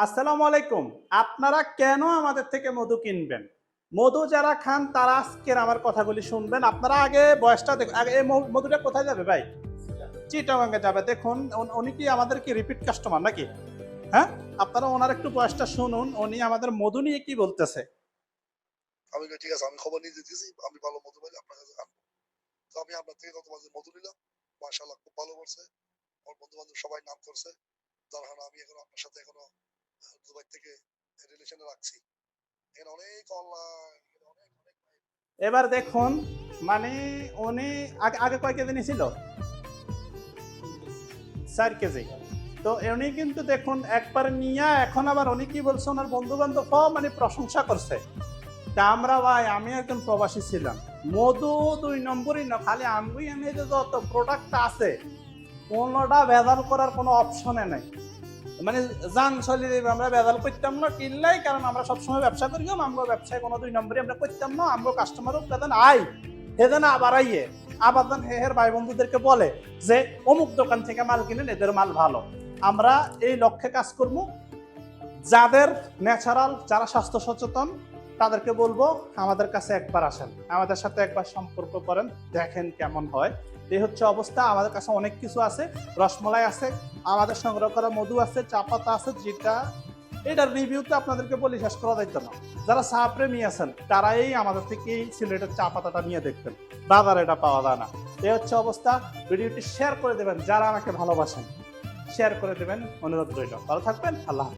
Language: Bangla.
আসসালামু আলাইকুম। আপনারা কেন আমাদের থেকে মধু কিনবেন? মধু যারা খান তারা আজকের আমার কথাগুলি শুনবেন। আপনারা আগে বয়সটা দেখুন। আগে এই মধুটা কোথায় যাবে ভাই? চিটাগাং যাবে। দেখুন উনি কি আমাদের কি রিপিট কাস্টমার নাকি? হ্যাঁ? আপনারা ওনার একটু বয়সটা শুনুন। উনি আমাদের মধু নিয়ে কি বলতেছে। আমি কই ঠিক আছে, আমি খবর নিয়ে দিতেছি। আমি ভালো মধু পাইলে আপনার কাছে আনবো। তো আমি আপনার থেকে গত মাসে মধু নিলাম। মাশাআল্লাহ খুব ভালো করছে। আমার বন্ধু-বান্ধব সবাই নাম করছে। যার কারণে আমি এখনো আপনার সাথে দুবাই থেকে রিলেশনে রাখছি। এখানে অনেক অনলাইন, এখানে অনেক এবার দেখুন মানে উনি আগে আগে কয় কেজি নিছিল? ৪ কেজি। তো উনি কিন্তু দেখুন একবার নিয়া এখন আবার উনি কি বলছে ওনার বন্ধু-বান্ধব মানে প্রশংসা করছে। তা আমরা ভাই আমি একজন প্রবাসী ছিলাম। মধু ২ নম্বরই না, খালি আমি যে যত প্রোডাক্ট আছে কোনোটা ভেজাল করার কোনো অপশনে নাই। মানে যান চলি আমরা ভেজাল করতাম না কিনলাই, কারণ আমরা সবসময় ব্যবসা করি, আমগো ব্যবসায় কোনো ২ নম্বরই আমরা করতাম না। আমগো কাস্টমারও যেন আই সেদিন আবার আইয়ে আবার যেন হের ভাই বন্ধুদেরকে বলে যে অমুক দোকান থেকে মাল কিনেন, এদের মাল ভালো। আমরা এই লক্ষ্যে কাজ করবো। যাদের ন্যাচারাল, যারা স্বাস্থ্য সচেতন তাদেরকে বলবো আমাদের কাছে একবার আসেন, আমাদের সাথে একবার সম্পর্ক করেন, দেখেন কেমন হয়। এই হচ্ছে অবস্থা। আমাদের কাছে অনেক কিছু আছে, রসমলাই আছে, আমাদের সংগ্রহ করা মধু আছে, চা পাতা আছে, যেটা এটার রিভিউতে আপনাদেরকে বলি শেষ করা যাইত না। যারা চা প্রেমী আছেন তারাই আমাদের থেকে এই সিলেটের চা পাতাটা নিয়ে দেখবেন, বাজারে এটা পাওয়া যায় না। এই হচ্ছে অবস্থা। ভিডিওটি শেয়ার করে দেবেন, যারা আমাকে ভালোবাসেন শেয়ার করে দেবেন, অনুরোধ রইল। ভালো থাকবেন। আল্লাহ।